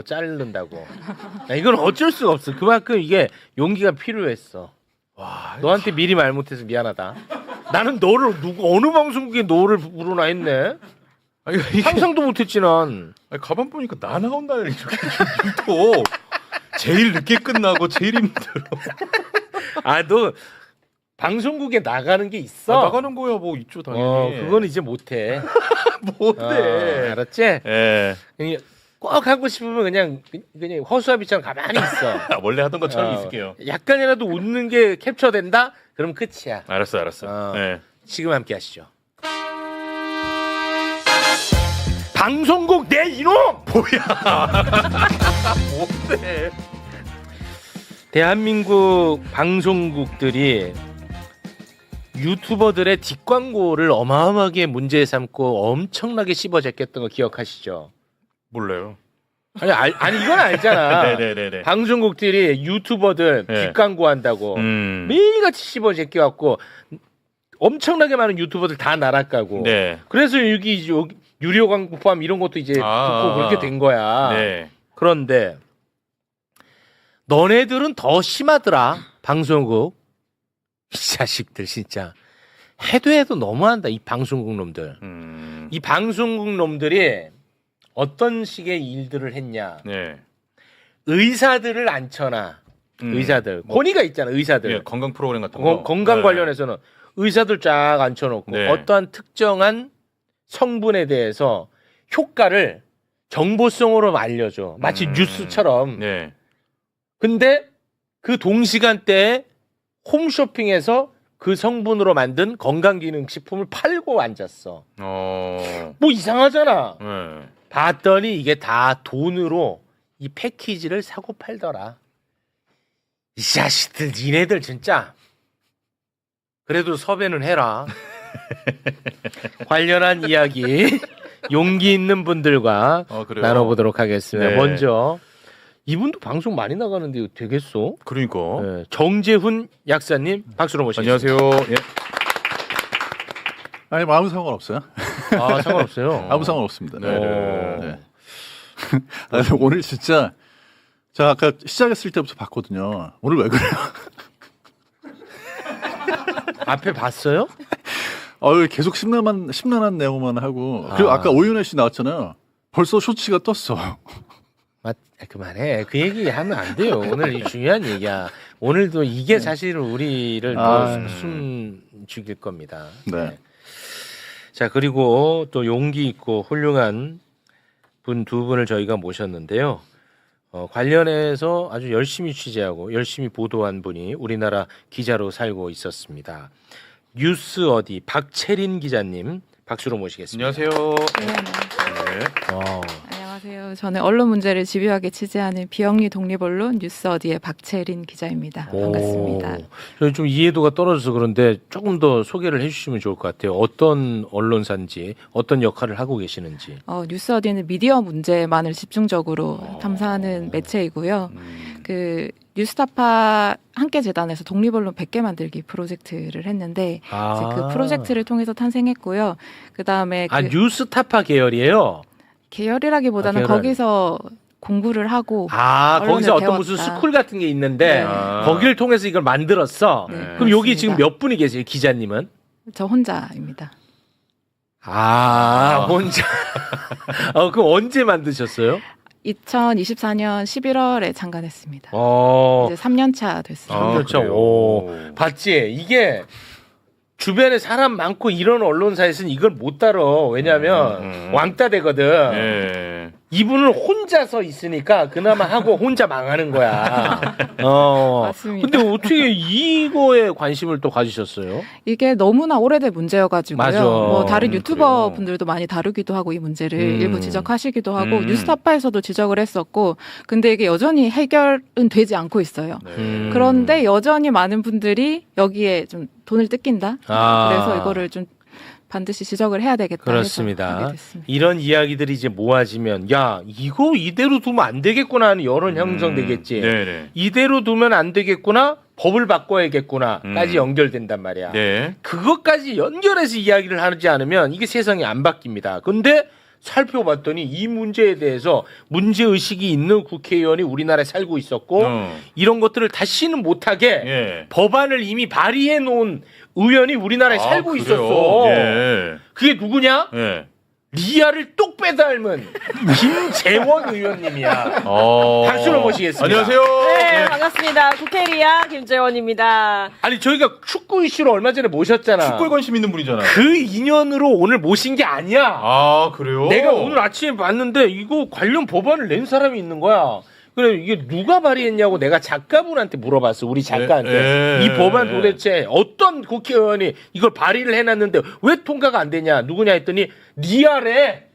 자른다고. 야, 이건 어쩔 수가 없어. 그만큼 이게 용기가 필요했어. 와, 너한테 미리 말 못해서 미안하다. 나는 너를 어느 방송국에 너를 부르나 했네. 아니, 이게 상상도 못했지 난. 아니, 가만 보니까 나 나온 날 이렇게 또 제일 늦게 끝나고 제일 힘들어. 아, 너 방송국에 나가는 게 있어? 나가는 거야 뭐 있죠 당연히. 그건 이제 못해. 못해. 알았지? 예. 꼭 하고 싶으면 그냥 허수아비처럼 가만히 있어. 원래 하던 것처럼 있을게요. 약간이라도 웃는 게 캡처된다? 그럼 끝이야. 알았어. 예. 지금 함께 하시죠. 방송국 내 이놈! 뭔데? 대한민국 방송국들이 유튜버들의 뒷광고를 어마어마하게 문제 삼고 엄청나게 씹어제꼈던 거 기억하시죠? 몰라요. 아니 이건 알잖아. 네네네. 방송국들이 유튜버들 네. 뒷광고 한다고 매일같이 씹어제껴갖고 엄청나게 많은 유튜버들 다 날아가고. 네. 그래서 여기 유료 광고 포함 이런 것도 이제 붙고 그렇게 된 거야. 네. 그런데 너네들은 더 심하더라. 방송국. 이 자식들 진짜 해도 너무한다. 이 방송국 놈들. 이 방송국 놈들이 어떤 식의 일들을 했냐. 네. 의사들을 앉혀놔. 의사들. 권위가 있잖아. 의사들. 예, 건강 프로그램 같은 거. 건강 관련해서는 의사들 쫙 앉혀놓고 어떠한 특정한 성분에 대해서 효과를 정보성으로 알려줘. 마치 뉴스처럼. 네. 근데 그 동시간대에 홈쇼핑에서 그 성분으로 만든 건강기능식품을 팔고 앉았어. 뭐 이상하잖아. 네. 봤더니 이게 다 돈으로 이 패키지를 사고 팔더라. 이 자식들 니네들 진짜 그래도 섭외는 해라. 관련한 이야기 용기 있는 분들과 나눠보도록 하겠습니다. 네. 먼저 이분도 방송 많이 나가는데 이거 되겠어? 그러니까. 네, 정재훈 약사님 박수로 모시겠습니다. 안녕하세요. 예. 아니 뭐 아무 상관없어요. 아 상관없어요. 아무 상관없습니다. 네. 네. 아니, 오늘 진짜 제가 아까 시작했을 때부터 봤거든요. 오늘 왜 그래요? 앞에 봤어요? 계속 심란한 내용만 하고 그리고 아까 오윤혜 씨 나왔잖아요. 벌써 쇼츠가 떴어. 그만해. 그 얘기 하면 안 돼요. 오늘 이 중요한 얘기야. 오늘도 이게 사실 우리를 숨 죽일 겁니다. 네. 자, 그리고 또 용기 있고 훌륭한 분 두 분을 저희가 모셨는데요. 관련해서 아주 열심히 취재하고 열심히 보도한 분이 우리나라 기자로 살고 있었습니다. 뉴스 어디 박채린 기자님 박수로 모시겠습니다. 안녕하세요. 네, 안녕하세요. 네. 안녕하세요. 저는 언론 문제를 집요하게 취재하는 비영리 독립언론 뉴스 어디의 박채린 기자입니다. 반갑습니다. 저희 좀 이해도가 떨어져서 그런데 조금 더 소개를 해주시면 좋을 것 같아요. 어떤 언론사인지 어떤 역할을 하고 계시는지. 뉴스 어디는 미디어 문제만을 집중적으로 탐사하는 매체이고요. 그 뉴스타파 함께 재단에서 독립언론 100개 만들기 프로젝트를 했는데 이제 그 프로젝트를 통해서 탄생했고요. 그다음에 뉴스타파 계열이에요? 계열이라기보다는 거기서 공부를 하고 거기서 어떤 배웠다. 무슨 스쿨 같은 게 있는데 거기를 통해서 이걸 만들었어. 네, 그럼 그렇습니다. 여기 지금 몇 분이 계세요? 기자님은? 저 혼자입니다. 혼자. 그럼 언제 만드셨어요? 2024년 11월에 창간했습니다. 이제 3년 차 됐습니다. 그렇죠. 봤지? 이게 주변에 사람 많고 이런 언론사에서는 이걸 못 다뤄. 왜냐하면 왕따 되거든. 네. 이분은 혼자서 있으니까 그나마 하고 혼자 망하는 거야. 맞습니다. 근데 어떻게 이거에 관심을 또 가지셨어요? 이게 너무나 오래된 문제여가지고요. 맞아. 뭐 다른 유튜버 그래요. 분들도 많이 다루기도 하고 이 문제를 일부 지적하시기도 하고 음. 뉴스타파에서도 지적을 했었고, 근데 이게 여전히 해결은 되지 않고 있어요. 그런데 여전히 많은 분들이 여기에 좀 돈을 뜯긴다. 그래서 이거를 좀 반드시 지적을 해야 되겠다. 그렇습니다. 해서 하게 됐습니다. 이런 이야기들이 이제 모아지면 야 이거 이대로 두면 안 되겠구나 하는 여론 형성되겠지. 네네. 이대로 두면 안 되겠구나. 법을 바꿔야겠구나까지 연결된단 말이야. 네. 그것까지 연결해서 이야기를 하지 않으면 이게 세상이 안 바뀝니다. 근데 살펴봤더니 이 문제에 대해서 문제의식이 있는 국회의원이 우리나라에 살고 있었고 이런 것들을 다시는 못하게 예. 법안을 이미 발의해 놓은 의원이 우리나라에 살고 그래요? 있었어. 예. 그게 누구냐? 예. 리아를 똑 빼닮은 김재원 의원님이야. 박수로 모시겠습니다. 안녕하세요. 네, 예. 반갑습니다. 국회리아 김재원입니다. 아니 저희가 축구 이슈로 얼마 전에 모셨잖아. 축구에 관심 있는 분이잖아요. 그 인연으로 오늘 모신 게 아니야. 아, 그래요? 내가 오늘 아침에 봤는데 이거 관련 법안을 낸 사람이 있는 거야. 그래 이게 누가 발의했냐고 내가 작가분한테 물어봤어. 우리 작가한테. 예, 예, 이 법안 예. 도대체 어떤 국회의원이 이걸 발의를 해놨는데 왜 통과가 안 되냐. 누구냐 했더니 리아래.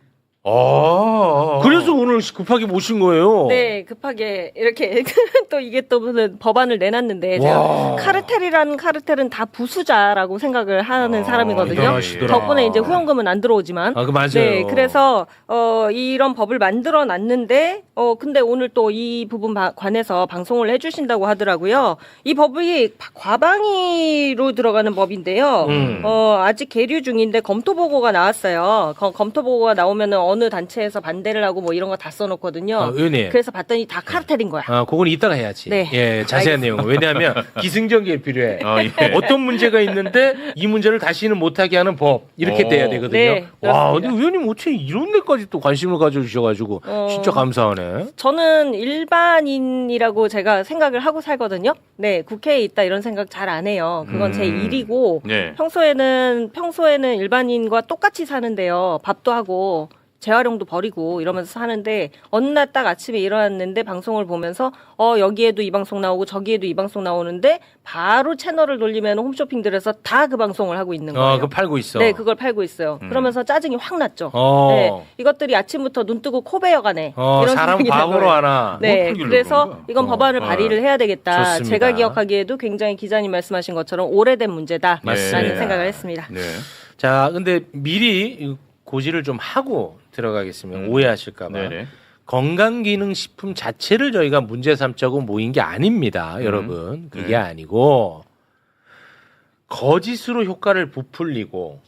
그래서 오늘 급하게 모신 거예요. 네, 급하게 이렇게 또 이게 또 무슨 법안을 내놨는데 제가 카르텔이라는 카르텔은 다 부수자라고 생각을 하는 사람이거든요. 대단하시더라. 덕분에 이제 후원금은 안 들어오지만. 아, 그 맞아요. 네, 그래서 이런 법을 만들어 놨는데 근데 오늘 또 이 부분 관해서 방송을 해주신다고 하더라고요. 이 법이 과방위로 들어가는 법인데요. 아직 계류 중인데 검토 보고가 나왔어요. 검토 보고가 나오면은 어느 단체에서 반대를 하고 뭐 이런 거 다 써놓거든요. 의원님. 그래서 봤더니 다 카르텔인 거야. 그건 이따가 해야지. 네. 예, 자세한 내용은. 왜냐하면 기승전결이 필요해. 예. 어떤 문제가 있는데 이 문제를 다시는 못하게 하는 법 이렇게 돼야 되거든요. 네, 와, 그렇습니다. 근데 의원님 어떻게 이런 데까지 또 관심을 가져주셔가지고 진짜 감사하네. 저는 일반인이라고 제가 생각을 하고 살거든요. 네, 국회에 있다 이런 생각 잘 안 해요. 그건 제 일이고 네. 평소에는 일반인과 똑같이 사는데요. 밥도 하고 재활용도 버리고 이러면서 사는데 어느 날 딱 아침에 일어났는데 방송을 보면서 여기에도 이 방송 나오고 저기에도 이 방송 나오는데 바로 채널을 돌리면 홈쇼핑들에서 다 그 방송을 하고 있는 거예요. 그거 팔고 있어. 네, 그걸 팔고 있어요. 그러면서 짜증이 확 났죠. 네, 이것들이 아침부터 눈 뜨고 코 베어가네. 이런 사람 생각이 난 바보로 거예요. 하나. 네, 팔길래 그런 그래서 거야? 이건 법안을 발의를 해야 되겠다. 좋습니다. 제가 기억하기에도 굉장히 기자님 말씀하신 것처럼 오래된 문제다라는 맞습니다. 생각을 했습니다. 네. 자, 근데 미리 고지를 좀 하고 들어가겠습니다. 오해하실까봐. 네네. 건강기능식품 자체를 저희가 문제 삼자고 모인 게 아닙니다, 여러분. 그게 네. 아니고 거짓으로 효과를 부풀리고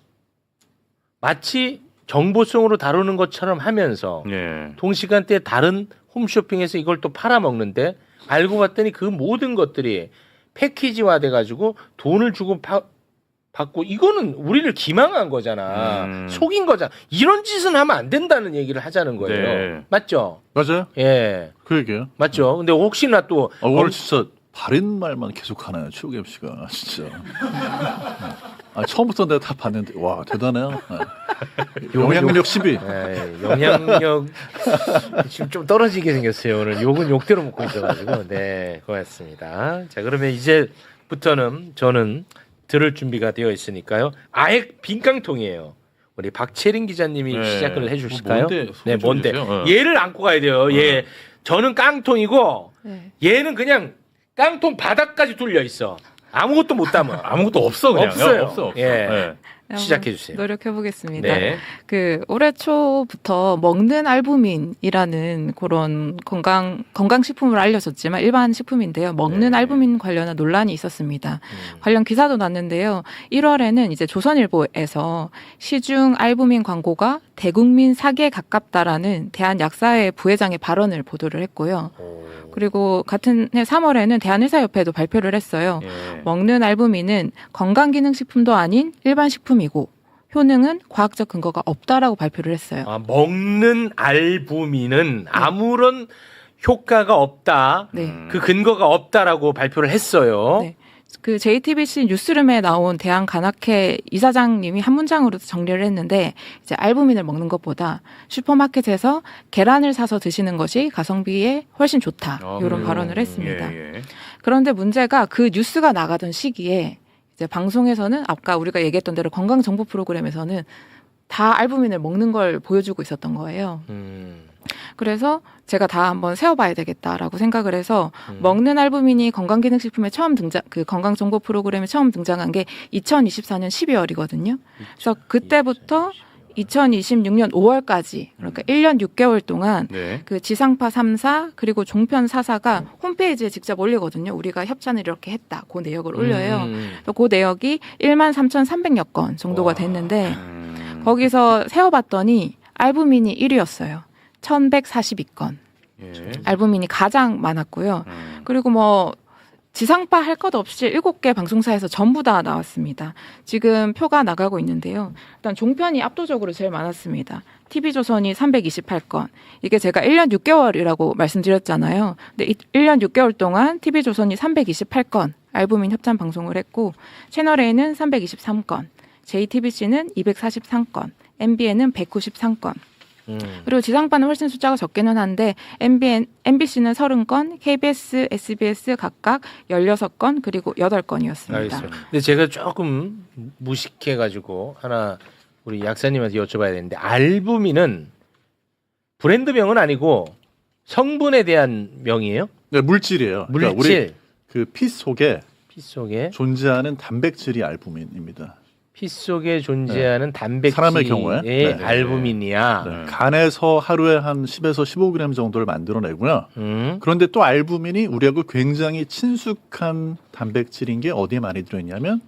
마치 정보성으로 다루는 것처럼 하면서 네. 동시간대에 다른 홈쇼핑에서 이걸 또 팔아먹는데 알고 봤더니 그 모든 것들이 패키지화 돼가지고 돈을 주고 받고 이거는 우리를 기망한 거잖아. 속인 거잖아. 이런 짓은 하면 안 된다는 얘기를 하자는 거예요. 네. 맞죠? 맞아요? 예. 그 얘기예요. 맞죠? 근데 혹시나 또 오늘 진짜 바른 말만 계속 하나요, 최욱임 씨가 진짜. 처음부터 내가 다 봤는데 와 대단해요. 영향력 10위. 예, 영향력 지금 좀 떨어지게 생겼어요. 오늘 욕은 욕대로 먹고 있어가지고 네 고맙습니다. 자 그러면 이제부터는 저는 들을 준비가 되어 있으니까요. 아예 빈깡통이에요. 우리 박채린 기자님이 네. 시작을 해주실까요? 뭔데? 네, 뭔데? 해주세요. 얘를 안고 가야 돼요. 얘 저는 깡통이고 네. 얘는 그냥 깡통 바닥까지 뚫려 있어. 아무것도 못 담아. 아무것도 없어 그냥. 없어요. 없어. 예. 네. 시작해 주세요. 노력해 보겠습니다. 네. 그 올해 초부터 먹는 알부민이라는 그런 건강식품을 알려졌지만 일반 식품인데요. 먹는 네. 알부민 관련한 논란이 있었습니다. 관련 기사도 났는데요. 1월에는 이제 조선일보에서 시중 알부민 광고가 대국민 사기에 가깝다라는 대한약사회 부회장의 발언을 보도를 했고요. 그리고 같은 해 3월에는 대한의사협회도 발표를 했어요. 예. 먹는 알부민은 건강기능식품도 아닌 일반 식품이고 효능은 과학적 근거가 없다라고 발표를 했어요. 먹는 알부민은 아무런 효과가 없다. 네. 그 근거가 없다라고 발표를 했어요. 네. 그 JTBC 뉴스룸에 나온 대한간학회 이사장님이 한 문장으로 정리를 했는데 이제 알부민을 먹는 것보다 슈퍼마켓에서 계란을 사서 드시는 것이 가성비에 훨씬 좋다. 이런 발언을 했습니다. 예. 그런데 문제가 그 뉴스가 나가던 시기에 이제 방송에서는 아까 우리가 얘기했던 대로 건강 정보 프로그램에서는 다 알부민을 먹는 걸 보여주고 있었던 거예요. 그래서 제가 다 한번 세워봐야 되겠다라고 생각을 해서 먹는 알부민이 건강기능식품에 처음 그 건강정보 프로그램에 처음 등장한 게 2024년 12월이거든요. 그래서 그때부터 2026년 5월까지 그러니까 1년 6개월 동안 네. 그 지상파 3사 그리고 종편 4사가 홈페이지에 직접 올리거든요. 우리가 협찬을 이렇게 했다. 그 내역을 올려요. 또 그 내역이 13,300여 건 정도가 됐는데 거기서 세어봤더니 알부민이 1위였어요. 1142건. 예. 알부민이 가장 많았고요. 그리고 뭐 지상파 할 것 없이 7개 방송사에서 전부 다 나왔습니다. 지금 표가 나가고 있는데요. 일단 종편이 압도적으로 제일 많았습니다. TV조선이 328건. 이게 제가 1년 6개월이라고 말씀드렸잖아요. 근데 1년 6개월 동안 TV조선이 328건 알부민 협찬 방송을 했고 채널A는 323건, JTBC는 243건, MBN은 193건. 그리고 지상파는 훨씬 숫자가 적기는 한데 MBC는 30건, KBS, SBS 각각 16건 그리고 8건이었습니다. 알겠어요. 근데 제가 조금 무식해가지고 하나 우리 약사님한테 여쭤봐야 되는데 알부민은 브랜드명은 아니고 성분에 대한 명이에요? 네, 물질이에요. 물질. 그러니까 우리 그 피 속에 피 속에 존재하는 단백질이 알부민입니다. 피 속에 존재하는 단백질의 사람의 경우에 네. 알부민이야. 네. 간에서 하루에 한 10에서 15g 정도를 만들어내고요. 그런데 또 알부민이 우리하고 굉장히 친숙한 단백질인 게 어디에 많이 들어있냐면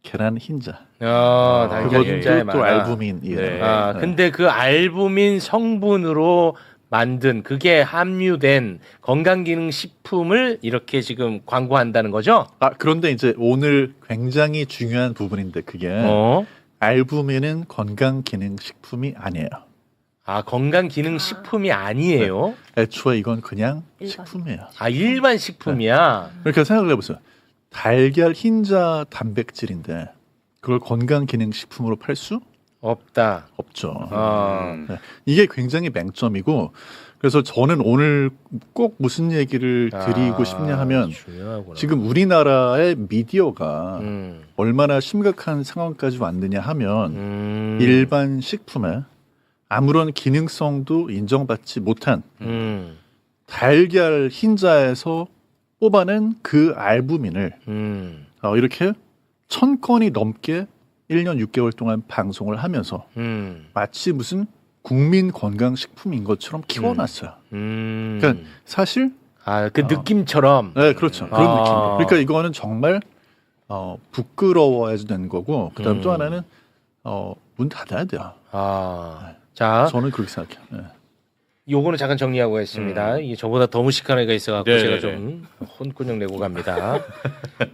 계란 흰자. 달걀 흰자에 그것도 또 많아. 알부민이에요. 네. 네. 근데 그 알부민 성분으로 만든 그게 함유된 건강기능식품을 이렇게 지금 광고한다는 거죠? 그런데 이제 오늘 굉장히 중요한 부분인데 그게 알부민은 건강기능식품이 아니에요. 건강기능식품이 아니에요? 애초에 이건 그냥 일반. 식품이에요. 일반 식품이야? 그러니까 생각을 해보세요. 달걀 흰자 단백질인데 그걸 건강기능식품으로 팔 수 없다. 없죠. 네. 이게 굉장히 맹점이고 그래서 저는 오늘 꼭 무슨 얘기를 드리고 싶냐 하면 중요하구나. 지금 우리나라의 미디어가 음. 얼마나 심각한 상황까지 왔느냐 하면 일반 식품에 아무런 기능성도 인정받지 못한 달걀 흰자에서 뽑아낸 그 알부민을 이렇게 1000건이 넘게 1년 6개월 동안 방송을 하면서 마치 무슨 국민 건강식품인 것처럼 키워놨어요. 그러니까 사실 그 느낌처럼. 네, 그렇죠. 그런 느낌. 그러니까 이거는 정말 부끄러워야 되는 거고 그다음 또 하나는 문 닫아야 돼요. 자, 저는 그렇게 생각해요. 네. 요거는 잠깐 정리하고 가겠습니다. 이게 저보다 더 무식한 애가 있어갖고 네, 제가 네, 좀 혼꾸녕 내고 갑니다.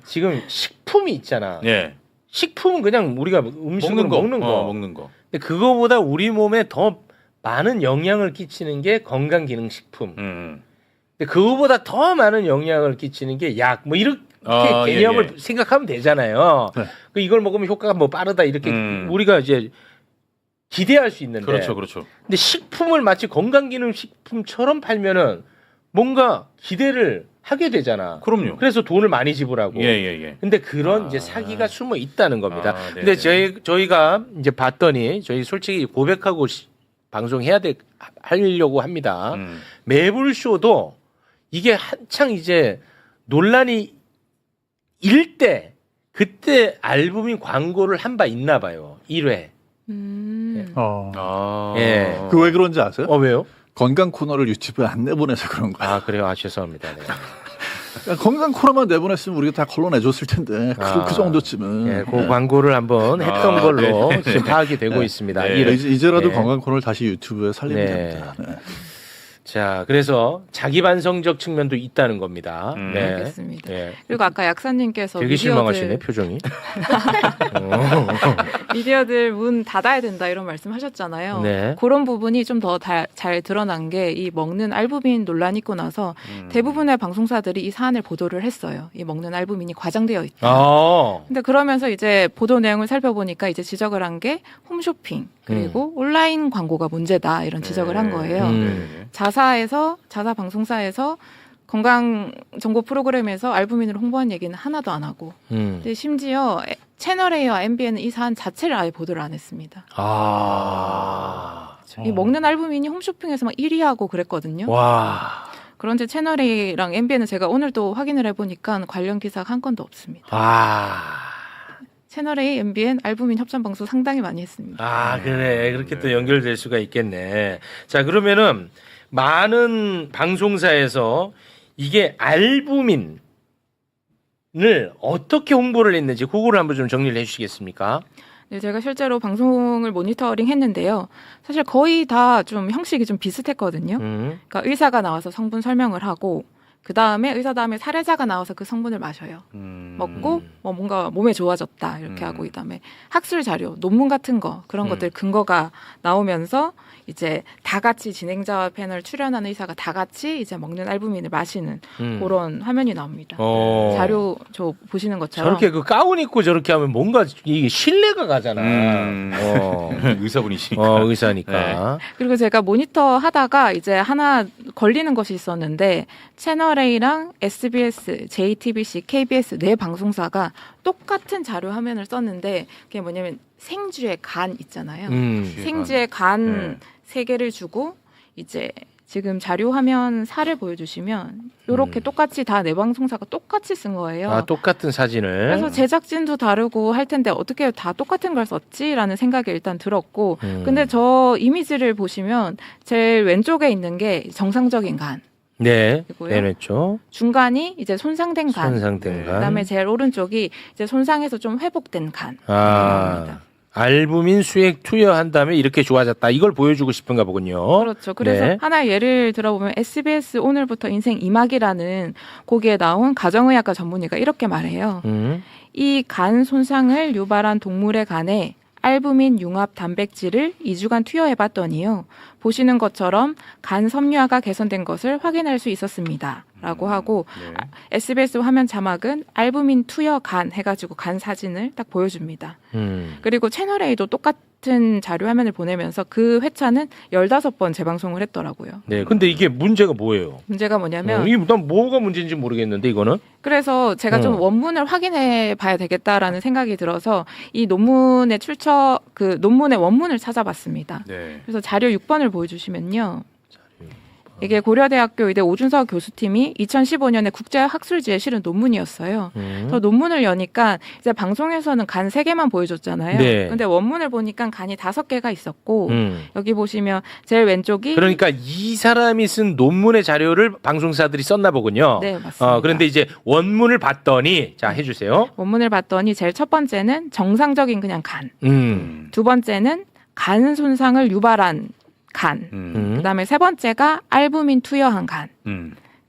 지금 식품이 있잖아. 예. 식품은 그냥 우리가 음식으로 먹는 거. 먹는 거. 근데 그거보다 우리 몸에 더 많은 영향을 끼치는 게 건강기능식품. 근데 그거보다 더 많은 영향을 끼치는 게 약. 뭐 이렇게 개념을 생각하면 되잖아요. 네. 그 이걸 먹으면 효과가 뭐 빠르다 이렇게 우리가 이제 기대할 수 있는데. 그렇죠. 근데 식품을 마치 건강기능식품처럼 팔면은 뭔가 기대를 하게 되잖아. 그럼요. 그래서 돈을 많이 지불하고. 예. 근데 그런 이제 사기가 숨어 있다는 겁니다. 네네. 근데 저희가 이제 봤더니 저희 솔직히 고백하고 방송해야 하려고 합니다. 매불쇼도 이게 한창 이제 논란이 일 때 그때 알부민 광고를 한 바 있나 봐요. 1회. 예. 그 왜 그런지 아세요? 왜요? 건강 코너를 유튜브에 안 내보내서 그런 거야. 그래요. 죄송합니다. 네. 건강 코너만 내보냈으면 우리가 다 걸러내줬을 텐데 그 정도쯤은. 예, 그 광고를 한번 했던 걸로 네. 지금 파악이 되고 있습니다. 네. 이제라도 네. 건강 코너를 다시 유튜브에 살리면 네. 됩니다. 네. 자, 그래서 자기 반성적 측면도 있다는 겁니다. 네. 알겠습니다. 예. 그리고 아까 약사님께서 되게 실망하시네 표정이. 미디어들 문 닫아야 된다 이런 말씀하셨잖아요. 네. 그런 부분이 좀 더 잘 드러난 게 이 먹는 알부민 논란이 있고 나서 대부분의 방송사들이 이 사안을 보도를 했어요. 이 먹는 알부민이 과장되어 있다. 근데 그러면서 이제 보도 내용을 살펴보니까 이제 지적을 한 게 홈쇼핑 그리고 온라인 광고가 문제다 이런 지적을 한 거예요. 자사 방송사에서 건강 정보 프로그램에서 알부민을 홍보한 얘기는 하나도 안 하고, 근데 심지어 채널 A와 MBN은 이 사안 자체를 아예 보도를 안 했습니다. 이 먹는 알부민이 홈쇼핑에서 막 1위하고 그랬거든요. 와. 그런데 채널 A랑 MBN은 제가 오늘도 확인을 해보니까 관련 기사가 한 건도 없습니다. 채널 A, MBN 알부민 협찬 방송 상당히 많이 했습니다. 그래. 그렇게 또 연결될 수가 있겠네. 자, 그러면은 많은 방송사에서 이게 알부민을 어떻게 홍보를 했는지 그거를 한번 좀 정리를 해 주시겠습니까? 네, 제가 실제로 방송을 모니터링 했는데요. 사실 거의 다 좀 형식이 좀 비슷했거든요. 그러니까 의사가 나와서 성분 설명을 하고 그 다음에 의사 다음에 사례자가 나와서 그 성분을 마셔요. 먹고 뭐 뭔가 몸에 좋아졌다 이렇게 하고 그다음에 학술 자료, 논문 같은 거 그런 것들 근거가 나오면서 이제 다 같이 진행자와 패널 출연하는 의사가 다 같이 이제 먹는 알부민을 마시는 그런 화면이 나옵니다. 자료 저 보시는 것처럼 저렇게 그 가운 입고 저렇게 하면 뭔가 이게 신뢰가 가잖아. 의사분이시니까. 의사니까. 그리고 제가 모니터 하다가 이제 하나 걸리는 것이 있었는데 채널A랑 SBS, JTBC, KBS 네 방송사가 똑같은 자료 화면을 썼는데 그게 뭐냐면 생쥐의 간 있잖아요. 생쥐의 간 세 개를 주고 이제 지금 자료 화면 사를 보여주시면 이렇게 똑같이 다 네 방송사가 똑같이 쓴 거예요. 아, 똑같은 사진을. 그래서 제작진도 다르고 할 텐데 어떻게 다 똑같은 걸 썼지라는 생각이 일단 들었고 근데 저 이미지를 보시면 제일 왼쪽에 있는 게 정상적인 간. 네, 그리고요. 내냈죠. 중간이 이제 손상된 간. 손상된 간. 그다음에 제일 오른쪽이 이제 손상해서 좀 회복된 간. 아, 알부민 수액 투여한 다음에 이렇게 좋아졌다. 이걸 보여주고 싶은가 보군요. 그렇죠. 그래서 네. 하나 예를 들어보면 SBS 오늘부터 인생 이막이라는 거기에 나온 가정의학과 전문의가 이렇게 말해요. 이 간 손상을 유발한 동물의 간에 알부민 융합 단백질을 2주간 투여해봤더니요. 보시는 것처럼 간 섬유화가 개선된 것을 확인할 수 있었습니다. 라고 하고 SBS 화면 자막은 알부민 투여 간 해가지고 간 사진을 딱 보여줍니다. 그리고 채널A도 똑같은 자료 화면을 보내면서 그 회차는 15번 재방송을 했더라고요. 네, 근데 이게 문제가 뭐예요? 문제가 뭐냐면 이게 난 뭐가 문제인지 모르겠는데 이거는. 그래서 제가 좀 원문을 확인해 봐야 되겠다라는 생각이 들어서 이 논문의 그 논문의 원문을 찾아봤습니다. 네. 그래서 자료 6번을 보여주시면요. 이게 고려대학교 의대 오준석 교수팀이 2015년에 국제학술지에 실은 논문이었어요. 저 논문을 여니까 이제 방송에서는 간 3개만 보여줬잖아요. 네. 근데 원문을 보니까 간이 5개가 있었고 여기 보시면 제일 왼쪽이 그러니까 이 사람이 쓴 논문의 자료를 방송사들이 썼나 보군요. 네, 맞습니다. 그런데 이제 원문을 봤더니 자 해주세요. 원문을 봤더니 제일 첫 번째는 정상적인 그냥 간. 두 번째는 간 손상을 유발한 간. 그다음에 세 번째가 알부민 투여한 간.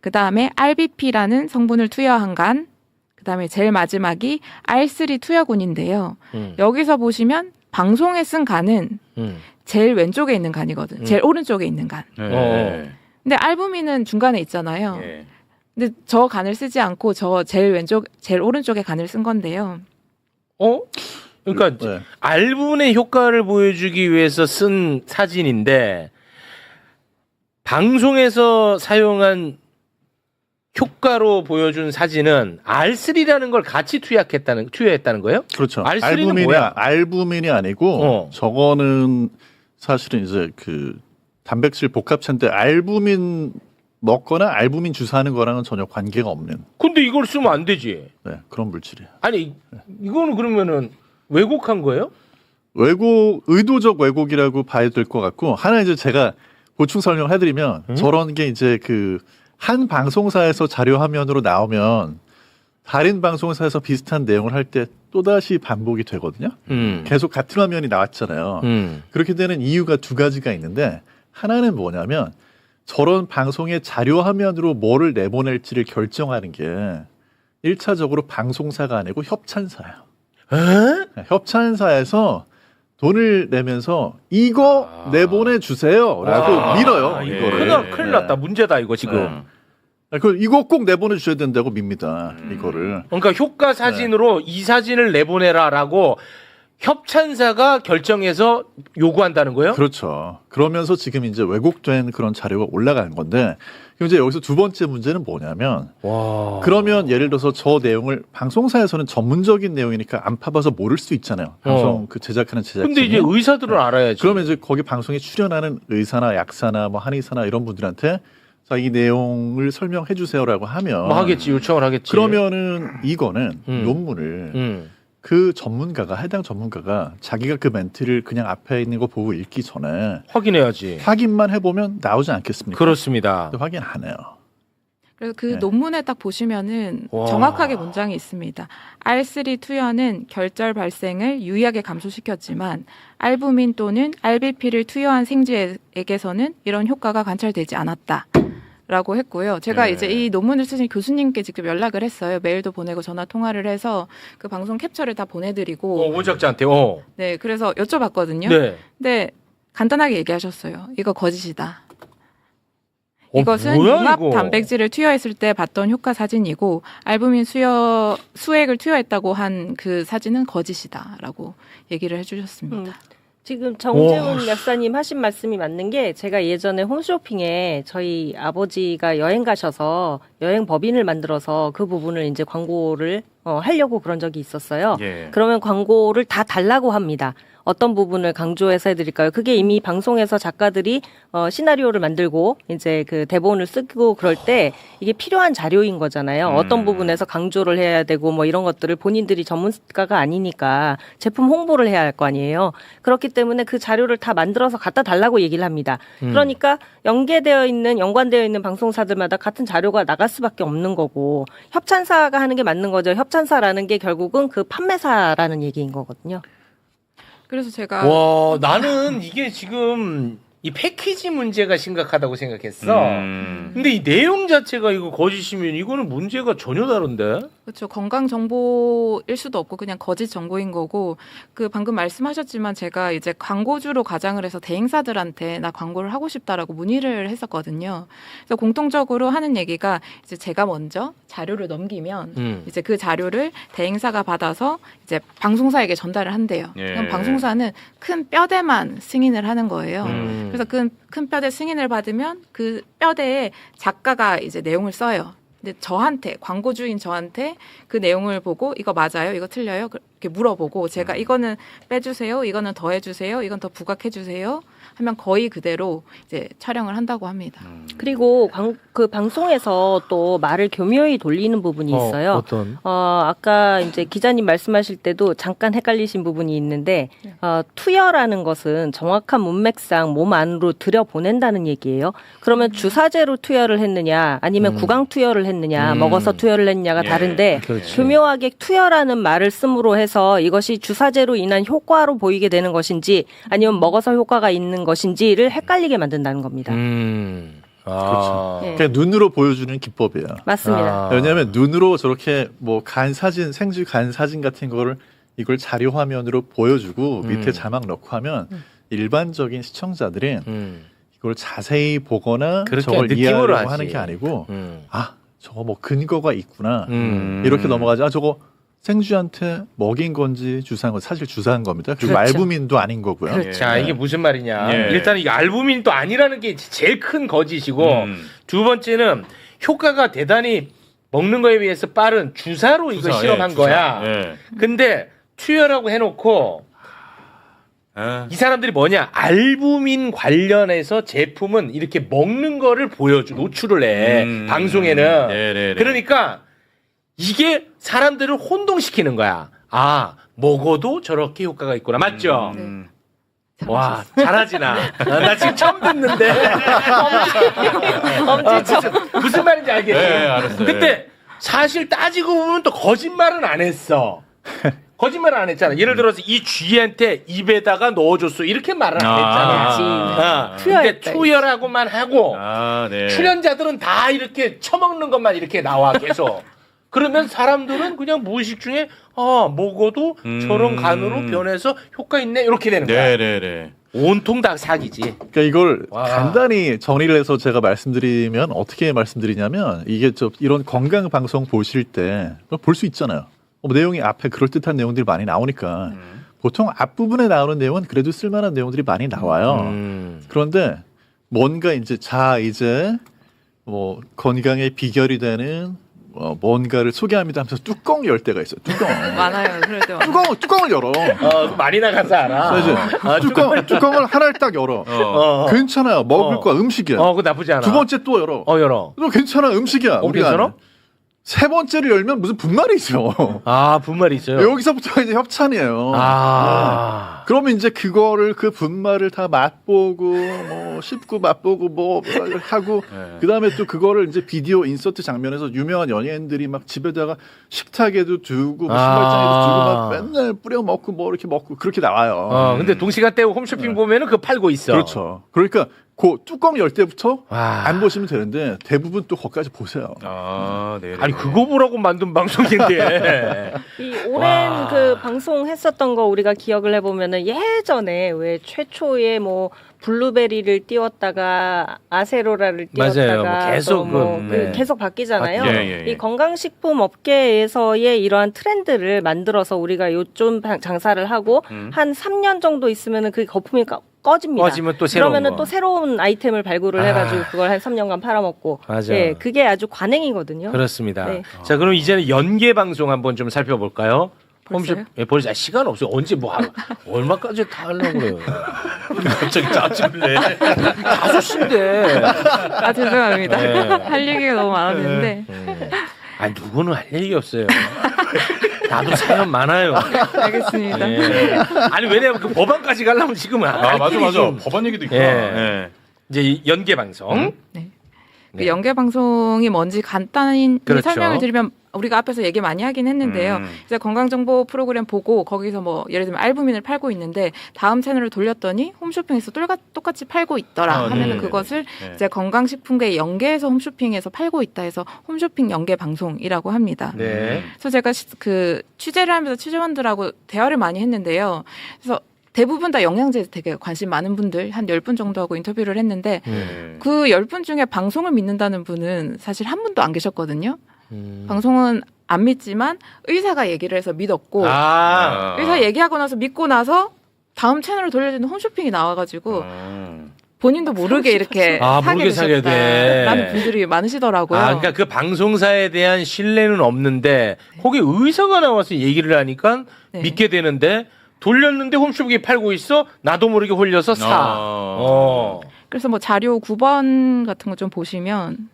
그다음에 RBP라는 성분을 투여한 간. 그다음에 제일 마지막이 R3 투여군인데요. 여기서 보시면 방송에 쓴 간은 제일 왼쪽에 있는 간이거든. 제일 오른쪽에 있는 간. 근데 알부민은 중간에 있잖아요. 근데 저 간을 쓰지 않고 저 제일 오른쪽에 간을 쓴 건데요. 그러니까 네. 알분의 효과를 보여주기 위해서 쓴 사진인데 방송에서 사용한 효과로 보여준 사진은 R3라는 걸 같이 투여했다는 거예요? 그렇죠. R3는 뭐야? 알부민이 아니고 저거는 사실은 이제 그 단백질 복합체인데 알부민 먹거나 알부민 주사하는 거랑은 전혀 관계가 없는. 근데 이걸 쓰면 안 되지. 네, 그런 물질이에요. 아니 이거는 그러면은 왜곡한 거예요? 의도적 왜곡이라고 봐야 될 것 같고 하나 이제 제가 보충 설명해드리면 저런 게 이제 그 한 방송사에서 자료 화면으로 나오면 다른 방송사에서 비슷한 내용을 할 때 또다시 반복이 되거든요. 계속 같은 화면이 나왔잖아요. 그렇게 되는 이유가 두 가지가 있는데 하나는 뭐냐면 저런 방송의 자료 화면으로 뭐를 내보낼지를 결정하는 게 1차적으로 방송사가 아니고 협찬사예요. 협찬사에서 돈을 내면서 이거 내보내주세요라고 밀어요. 이거를. 큰일 났다. 문제다 이거 지금. 이거 꼭 내보내주셔야 된다고 밉니다. 이거를. 그러니까 효과 사진으로 이 사진을 내보내라라고 협찬사가 결정해서 요구한다는 거예요? 그렇죠. 그러면서 지금 이제 왜곡된 그런 자료가 올라간 건데 그럼 이제 여기서 두 번째 문제는 뭐냐면 그러면 예를 들어서 저 내용을 방송사에서는 전문적인 내용이니까 안 파봐서 모를 수 있잖아요. 방송 그 제작하는 제작진이. 근데 이제 의사들은 알아야지. 그러면 이제 거기 방송에 출연하는 의사나 약사나 뭐 한의사나 이런 분들한테 자, 이 내용을 설명해 주세요라고 하면 뭐 하겠지. 요청을 하겠지. 그러면은 이거는 논문을 그 전문가가 해당 전문가가 자기가 그 멘트를 그냥 앞에 있는 거 보고 읽기 전에 확인해야지. 확인만 해보면 나오지 않겠습니까? 그렇습니다. 근데 확인 안 해요. 그래서 그 네. 논문에 딱 보시면은 와. 정확하게 문장이 있습니다. R3 투여는 결절 발생을 유의하게 감소시켰지만 알부민 또는 RBP를 투여한 생쥐에게서는 이런 효과가 관찰되지 않았다. 라고 했고요. 제가 네. 이제 이 논문을 쓰신 교수님께 직접 연락을 했어요. 메일도 보내고 전화 통화를 해서 그 방송 캡처를 다 보내드리고. 오작자한테. 네, 그래서 여쭤봤거든요. 네. 근데 간단하게 얘기하셨어요. 이거 거짓이다. 이것은 뭐야, 융합 이거? 단백질을 투여했을 때 봤던 효과 사진이고 알부민 수액을 투여했다고 한 그 사진은 거짓이다라고 얘기를 해주셨습니다. 지금 정재훈 약사님 하신 말씀이 맞는 게 제가 예전에 홈쇼핑에 저희 아버지가 여행 가셔서 여행 법인을 만들어서 그 부분을 이제 광고를 하려고 그런 적이 있었어요. 예. 그러면 광고를 다 달라고 합니다. 어떤 부분을 강조해서 해드릴까요? 그게 이미 방송에서 작가들이 시나리오를 만들고 이제 그 대본을 쓰고 그럴 때 이게 필요한 자료인 거잖아요. 어떤 부분에서 강조를 해야 되고 뭐 이런 것들을 본인들이 전문가가 아니니까 제품 홍보를 해야 할 거 아니에요. 그렇기 때문에 그 자료를 다 만들어서 갖다 달라고 얘기를 합니다. 그러니까 연관되어 있는 방송사들마다 같은 자료가 나갈 수밖에 없는 거고 협찬사가 하는 게 맞는 거죠. 협찬사라는 게 결국은 그 판매사라는 얘기인 거거든요. 그래서 제가 와, 나는 이게 지금 이 패키지 문제가 심각하다고 생각했어. 근데 이 내용 자체가 이거 거짓이면 이거는 문제가 전혀 다른데? 그렇죠. 건강 정보일 수도 없고 그냥 거짓 정보인 거고 그 방금 말씀하셨지만 제가 이제 광고주로 가장을 해서 대행사들한테 나 광고를 하고 싶다라고 문의를 했었거든요. 그래서 공통적으로 하는 얘기가 이제 제가 먼저 자료를 넘기면 이제 그 자료를 대행사가 받아서 이제 방송사에게 전달을 한대요. 예. 그럼 방송사는 큰 뼈대만 승인을 하는 거예요. 그래서 큰 뼈대 승인을 받으면 그 뼈대에 작가가 이제 내용을 써요. 근데 저한테 광고주인 저한테 그 내용을 보고 이거 맞아요? 이거 틀려요? 이렇게 물어보고 제가 이거는 빼주세요. 이거는 더해주세요. 이건 더 부각해주세요. 하면 거의 그대로 이제 촬영을 한다고 합니다. 그리고 그 방송에서 또 말을 교묘히 돌리는 부분이 있어요. 어떤? 아까 이제 기자님 말씀하실 때도 잠깐 헷갈리신 부분이 있는데, 투여라는 것은 정확한 문맥상 몸 안으로 들여보낸다는 얘기예요. 그러면 주사제로 투여를 했느냐, 아니면 구강 투여를 했느냐, 먹어서 투여를 했느냐가 예. 다른데, 그렇지. 교묘하게 투여라는 말을 씀으로 해서 이것이 주사제로 인한 효과로 보이게 되는 것인지, 아니면 먹어서 효과가 있는 것인지를 헷갈리게 만든다는 겁니다. 아. 예. 그냥 눈으로 보여주는 기법이에요. 맞습니다. 아. 왜냐하면 눈으로 저렇게 뭐 간 사진, 생쥐 간 사진 같은 거를 이걸 자료 화면으로 보여주고 밑에 자막 넣고 하면 일반적인 시청자들은 이걸 자세히 보거나 그렇게 저걸 느낌으로 이해하려고 하지. 하는 게 아니고 아 저거 뭐 근거가 있구나 음. 이렇게 넘어가지. 아 저거 생쥐한테 먹인 건지 주사한 건 사실 주사한 겁니다. 그리고 그렇죠. 알부민도 아닌 거고요. 그렇죠. 자, 이게 무슨 말이냐. 예. 일단 이게 알부민도 아니라는 게 제일 큰 거짓이고, 두 번째는 효과가 대단히 먹는 거에 비해서 빠른 주사로 이거 주사, 실험한 예, 거야. 주사. 예. 근데 투여라고 해놓고 아, 이 사람들이 뭐냐, 알부민 관련해서 제품은 이렇게 먹는 거를 노출을 해. 방송에는. 네네네. 그러니까 이게 사람들을 혼동시키는 거야. 아, 먹어도 저렇게 효과가 있구나. 맞죠? 와, 잘하지 나. 나 지금 처음 듣는데. 엄지척. 무슨 말인지 알겠지? 네, 알았어요. 근데 사실 따지고 보면 또 거짓말은 안 했어. 거짓말을 안 했잖아. 예를 들어서 이 쥐한테 입에다가 넣어줬어. 이렇게 말을 안 했잖아. 근데 투여했다. 투여라고만 하고 아, 네. 출연자들은 다 이렇게 처먹는 것만 이렇게 나와 계속. 그러면 사람들은 그냥 무의식 중에 먹어도 저런 간으로 변해서 효과 있네 이렇게 되는 거야. 네네네. 온통 다 사기지. 그러니까 이걸 와. 간단히 정리를 해서 제가 말씀드리면 어떻게 말씀드리냐면 이게 이런 건강 방송 보실 때 볼 수 있잖아요. 내용이 앞에 그럴듯한 내용들이 많이 나오니까 보통 앞부분에 나오는 내용은 그래도 쓸만한 내용들이 많이 나와요. 그런데 뭔가 이제 뭐 건강의 비결이 되는 뭔가를 소개합니다 하면서 뚜껑 열 때가 있어요. 뚜껑. 많아요. 그럴 때 뚜껑을 열어. 많이 나가서 알아. 그래서 뚜껑을 하나를 딱 열어. 괜찮아요. 먹을 거야. 음식이야. 그거 나쁘지 않아. 두 번째 또 열어. 열어. 또 괜찮아. 음식이야. 괜찮아? 세 번째를 열면 무슨 분말이 있어. 아, 분말이 있어요. 여기서부터 이제 협찬이에요. 아. 그러면 이제 그거를 그 분말을 다 맛보고 뭐 씹고 맛보고 뭐 하고 네. 그다음에 또 그거를 이제 비디오 인서트 장면에서 유명한 연예인들이 막 집에다가 식탁에도 두고 뭐 신발장에도 두고 막 맨날 뿌려 먹고 뭐 이렇게 먹고 그렇게 나와요. 근데 동시간대 홈쇼핑 보면은 그거 팔고 있어. 그렇죠. 그러니까 그 뚜껑 열 때부터 와. 안 보시면 되는데 대부분 또 거기까지 보세요. 아, 네. 아니 그거 보라고 만든 방송인데. 이 오랜 와. 그 방송했었던 거 우리가 기억을 해보면은 예전에 왜 최초의 뭐 블루베리를 띄웠다가 아세로라를 맞아요. 띄웠다가 뭐 계속 또 네. 계속 바뀌잖아요. 예. 이 건강식품 업계에서의 이러한 트렌드를 만들어서 우리가 요즘 장사를 하고 한 3년 정도 있으면은 그 거품이 꺼집니다. 꺼지면 또 새로운 그러면은 거. 또 새로운 아이템을 발굴을 해가지고 그걸 한 3년간 팔아먹고. 맞아. 예, 그게 아주 관행이거든요. 그렇습니다. 네. 자, 그럼 이제는 연계 방송 한번 좀 살펴볼까요? 벌써요? 예, 벌써 시간 없어요. 언제 뭐 얼마까지 다 하려고 그래요. 갑자기 짜증을 내. 5시인데. 아 죄송합니다. 네. 할 얘기가 너무 많았는데. 아, 누구는 할 얘기 없어요. 나도 사연 많아요. 알겠습니다. 예. 아니 왜냐면 그 법안까지 가려면 지금은 아, 맞아. 법안 얘기도 있구나. 예. 예. 이제 이 연계 방송. 네. 네. 그 연계 방송이 뭔지 간단히 그렇죠. 설명을 드리면 우리가 앞에서 얘기 많이 하긴 했는데요. 이제 건강정보 프로그램 보고 거기서 뭐 예를 들면 알부민을 팔고 있는데 다음 채널을 돌렸더니 홈쇼핑에서 똑같이 팔고 있더라 아, 하면은 네네네. 그것을 네. 이제 건강식품과의 연계해서 홈쇼핑에서 팔고 있다 해서 홈쇼핑 연계 방송이라고 합니다. 네. 그래서 제가 그 취재를 하면서 취재원들하고 대화를 많이 했는데요. 그래서 대부분 다 영양제에 되게 관심 많은 분들 한 10분 정도 하고 인터뷰를 했는데 네. 그 10분 중에 방송을 믿는다는 분은 사실 한 분도 안 계셨거든요. 방송은 안 믿지만 의사가 얘기를 해서 믿었고 아. 의사 얘기하고 나서 믿고 나서 다음 채널을 돌려주는 홈쇼핑이 나와가지고 본인도 모르게 이렇게 사게 모르게 사게 돼. 되셨다라는 분들이 많으시더라고요. 아, 그러니까 그 방송사에 대한 신뢰는 없는데 거기 의사가 나와서 얘기를 하니까 네. 믿게 되는데 돌렸는데 홈쇼핑이 팔고 있어. 나도 모르게 홀려서 사. 그래서 뭐 자료 9번 같은 거 좀 보시면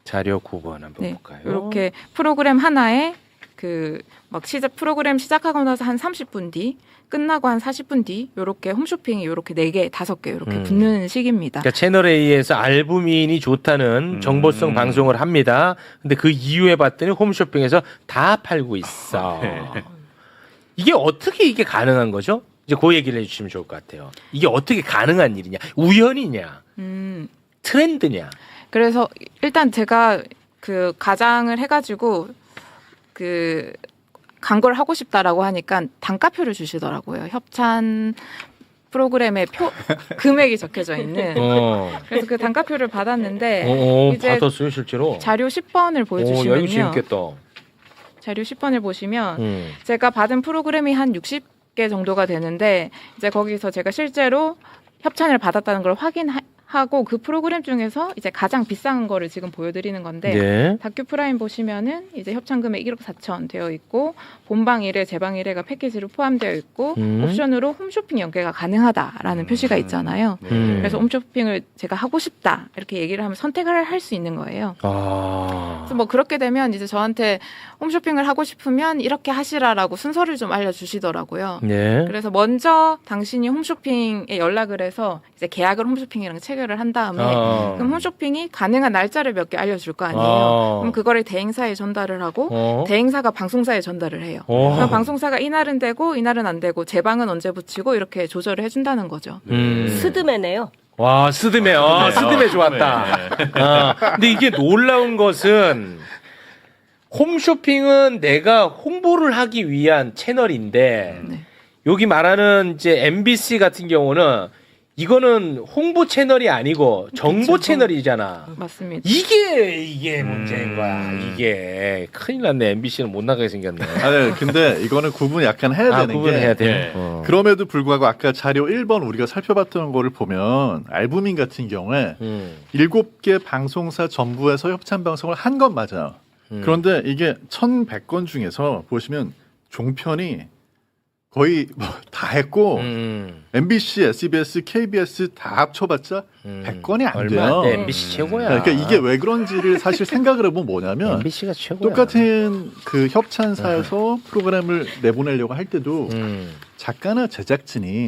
자료 9번 한번 볼까요? 이렇게 프로그램 하나에 그 막 프로그램 시작하고 나서 한 30분 뒤 끝나고 한 40분 뒤 요렇게 홈쇼핑이 요렇게 4개, 5개 요렇게 붙는 시기입니다. 그러니까 채널 A에서 알부민이 좋다는 정보성 방송을 합니다. 근데 그 이후에 봤더니 홈쇼핑에서 다 팔고 있어. 이게 어떻게 이게 가능한 거죠? 이제 그 얘기를 해주시면 좋을 것 같아요. 이게 어떻게 가능한 일이냐? 우연이냐? 트렌드냐? 그래서 일단 제가 그 가장을 해가지고 그 광고를 하고 싶다라고 하니까 단가표를 주시더라고요. 협찬 프로그램에 금액이 적혀져 있는. 그래서 그 단가표를 받았는데 이제 받았어요 실제로. 자료 10번을 야, 보여주시면요. 이거 재밌겠다. 자료 10번을 보시면 제가 받은 프로그램이 한 60개 정도가 되는데 이제 거기서 제가 실제로 협찬을 받았다는 걸 확인하고 그 프로그램 중에서 이제 가장 비싼 거를 지금 보여드리는 건데 네. 다큐 프라임 보시면은 이제 협찬 금액 1억 4천 되어 있고 본방 1회, 재방 1회가 패키지로 포함되어 있고 옵션으로 홈쇼핑 연계가 가능하다라는 표시가 있잖아요. 그래서 홈쇼핑을 제가 하고 싶다 이렇게 얘기를 하면 선택을 할 수 있는 거예요. 그래서 뭐 그렇게 되면 이제 저한테 홈쇼핑을 하고 싶으면 이렇게 하시라라고 순서를 좀 알려주시더라고요. 네. 그래서 먼저 당신이 홈쇼핑에 연락을 해서 이제 계약을 홈쇼핑이랑 체결을 한 다음에 그럼 홈쇼핑이 가능한 날짜를 몇 개 알려줄 거 아니에요. 그럼 그거를 대행사에 전달을 하고 대행사가 방송사에 전달을 해요. 그럼 방송사가 이날은 되고 이날은 안 되고 재방은 언제 붙이고 이렇게 조절을 해준다는 거죠. 스드메네요. 와, 스드메. 스드메 좋았다. 근데 이게 놀라운 것은 홈쇼핑은 내가 홍보를 하기 위한 채널인데 여기 말하는 이제 MBC 같은 경우는 이거는 홍보 채널이 아니고 정보 채널이잖아. 맞습니다. 이게 문제인 거야. 이게 큰일 났네. MBC는 못 나가게 생겼네. 아니, 근데 이거는 구분 약간 해야 되는 구분해야 게 돼. 그럼에도 불구하고 아까 자료 1번 우리가 살펴봤던 거를 보면 알부민 같은 경우에 7개 방송사 전부에서 협찬 방송을 한 건 맞아요. 그런데 이게 1,100건 중에서 보시면 종편이 거의 뭐 다 했고 MBC, SBS, KBS 다 합쳐봤자 100건이 안 돼요. 얼마 안 돼. MBC 최고야. 그러니까 이게 왜 그런지를 사실 생각을 해보면 뭐냐면 MBC가 최고야. 똑같은 그 협찬사에서 프로그램을 내보내려고 할 때도 작가나 제작진이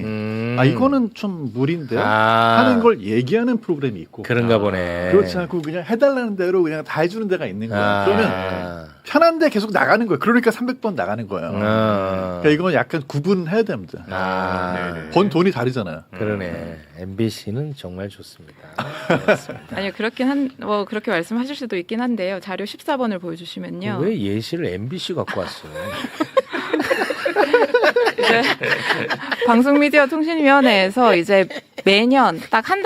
이거는 좀 무리인데 하는 걸 얘기하는 프로그램이 있고 그런가 보네. 그렇지 않고 그냥 해달라는 대로 그냥 다 해주는 데가 있는 거야. 그러면 편한데 계속 나가는 거예요. 그러니까 300번 나가는 거예요. 그러니까 이건 약간 구분해야 됩니다. 번 돈이 다르잖아요. 그러네. MBC는 정말 좋습니다. 아니요, 그렇게 말씀하실 수도 있긴 한데요. 자료 14번을 보여주시면요. 왜 예시를 MBC 갖고 왔어? 이제 방송미디어통신위원회에서 이제 매년 딱 한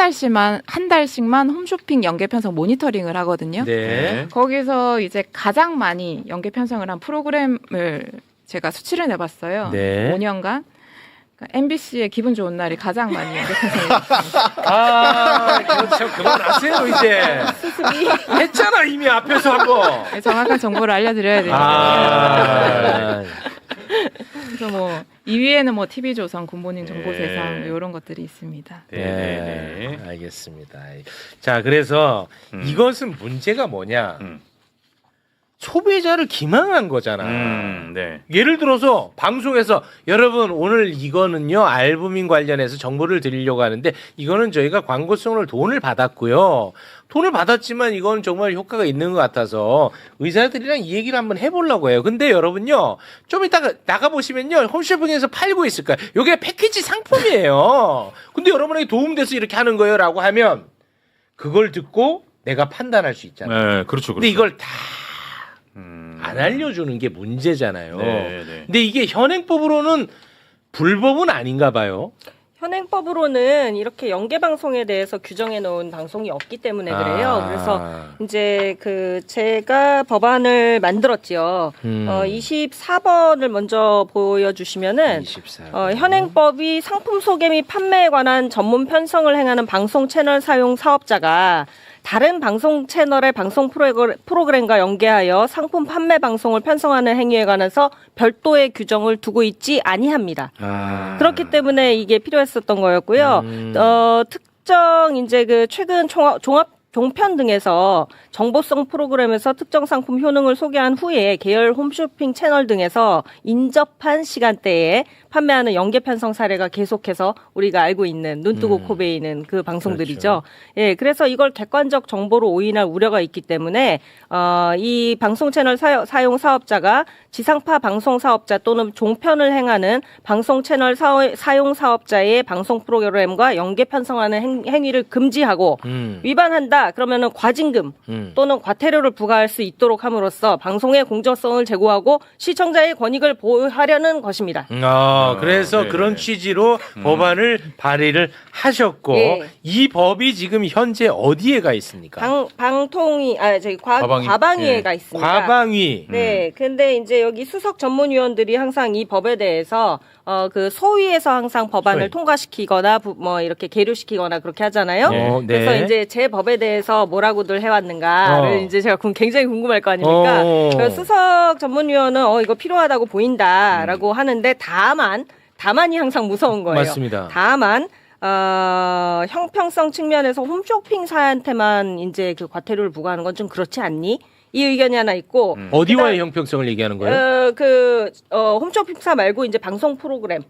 달씩만 홈쇼핑 연계 편성 모니터링을 하거든요. 네. 거기서 이제 가장 많이 연계 편성을 한 프로그램을 제가 수치를 내봤어요. 네. 5년간. MBC의 기분 좋은 날이 가장 많이 연계 편성했습니다. 그렇죠. 그만하세요 이제. 수습이 했잖아 이미 앞에서 한 거. 정확한 정보를 알려드려야 되니까. 그래서 뭐 2위에는 뭐 TV조선, 굿모닝 정보세상 이런 것들이 있습니다. 네, 알겠습니다. 자, 그래서 이것은 문제가 뭐냐? 소비자를 기망한 거잖아. 네. 예를 들어서 방송에서 여러분 오늘 이거는요 알부민 관련해서 정보를 드리려고 하는데 이거는 저희가 광고성으로 돈을 받았고요. 돈을 받았지만 이건 정말 효과가 있는 것 같아서 의사들이랑 이 얘기를 한번 해보려고 해요. 근데 여러분요 좀 이따가 나가보시면요 홈쇼핑에서 팔고 있을 거예요. 이게 패키지 상품이에요. 근데 여러분에게 도움돼서 이렇게 하는 거예요 라고 하면 그걸 듣고 내가 판단할 수 있잖아요. 네, 그렇죠. 근데 이걸 다 안 알려주는 게 문제잖아요. 네. 근데 이게 현행법으로는 불법은 아닌가 봐요. 현행법으로는 이렇게 연계 방송에 대해서 규정해 놓은 방송이 없기 때문에 그래요. 그래서 이제 제가 법안을 만들었지요. 24번을 먼저 보여주시면은 24. 현행법이 상품 소개 및 판매에 관한 전문 편성을 행하는 방송 채널 사용 사업자가 다른 방송 채널의 방송 프로그램과 연계하여 상품 판매 방송을 편성하는 행위에 관해서 별도의 규정을 두고 있지 아니합니다. 그렇기 때문에 이게 필요했었던 거였고요. 특정 이제 그 최근 종합 종편 등에서 정보성 프로그램에서 특정 상품 효능을 소개한 후에 계열 홈쇼핑 채널 등에서 인접한 시간대에 판매하는 연계 편성 사례가 계속해서 우리가 알고 있는 눈 뜨고 코 베이는 그 방송들이죠. 그렇죠. 예, 그래서 이걸 객관적 정보로 오인할 우려가 있기 때문에 이 방송 채널 사용 사업자가 지상파 방송 사업자 또는 종편을 행하는 방송 채널 사용 사업자의 방송 프로그램과 연계 편성하는 행위를 금지하고 위반한다. 그러면은 과징금 또는 과태료를 부과할 수 있도록 함으로써 방송의 공정성을 제고하고 시청자의 권익을 보호하려는 것입니다. 그래서 네네. 그런 취지로 법안을 발의를 하셨고 예. 이 법이 지금 현재 어디에 가 있습니까? 방통위 저기 과방위에 가 있습니다. 과방위. 네, 근데 이제 여기 수석 전문위원들이 항상 이 법에 대해서 그 소위에서 항상 법안을 소위. 통과시키거나 뭐 이렇게 계류시키거나 그렇게 하잖아요. 네. 그래서 이제 제 법에 대해서 뭐라고들 해왔는가를 이제 제가 굉장히 궁금할 거 아닙니까? 그래서 수석 전문위원은 이거 필요하다고 보인다라고 하는데 다만이 항상 무서운 거예요. 맞습니다. 다만 형평성 측면에서 홈쇼핑사한테만 이제 그 과태료를 부과하는 건 좀 그렇지 않니? 이 의견이 하나 있고 어디와의 형평성을 얘기하는 거예요? 홈쇼핑사 말고 이제 방송 프로그램을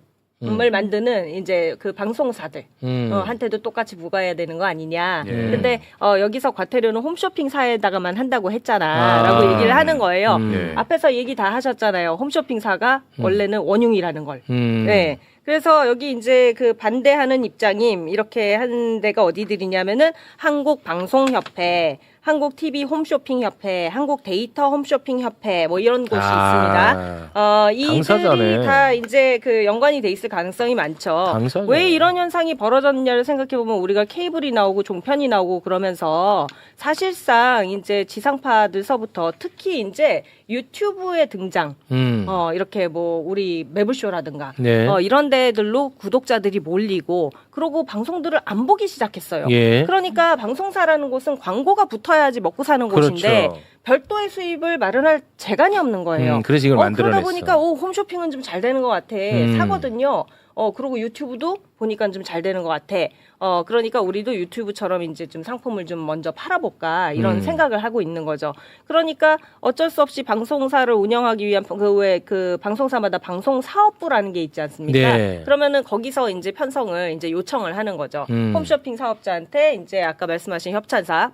만드는 이제 그 방송사들 한테도 똑같이 부과해야 되는 거 아니냐. 근데 여기서 과태료는 홈쇼핑사에다가만 한다고 했잖아라고 얘기를 하는 거예요. 앞에서 얘기 다 하셨잖아요. 홈쇼핑사가 원래는 원흉이라는 걸. 네. 그래서 여기 이제 그 반대하는 입장임 이렇게 한 데가 어디들이냐면은 한국방송협회, 한국TV 홈쇼핑협회, 한국데이터홈쇼핑협회 뭐 이런 곳이 있습니다. 당사자네. 이들이 다 이제 그 연관이 돼 있을 가능성이 많죠. 당사자네. 왜 이런 현상이 벌어졌느냐를 생각해 보면 우리가 케이블이 나오고 종편이 나오고 그러면서 사실상 이제 지상파들서부터 특히 이제 유튜브의 등장, 이렇게 뭐 우리 매블쇼라든가 네. 이런 데들로 구독자들이 몰리고 그러고 방송들을 안 보기 시작했어요. 예. 그러니까 방송사라는 곳은 광고가 붙어야지 먹고 사는 곳인데 그렇죠. 별도의 수입을 마련할 재간이 없는 거예요. 그래서 이걸 만들어냈어. 그러다 보니까 홈쇼핑은 좀 잘 되는 것 같아. 사거든요. 그리고 유튜브도 보니까 좀 잘 되는 것 같아. 그러니까 우리도 유튜브처럼 이제 좀 상품을 좀 먼저 팔아볼까 이런 생각을 하고 있는 거죠. 그러니까 어쩔 수 없이 방송사를 운영하기 위한 그 방송사마다 방송 사업부라는 게 있지 않습니까? 네. 그러면은 거기서 이제 편성을 이제 요청을 하는 거죠. 홈쇼핑 사업자한테 이제 아까 말씀하신 협찬사,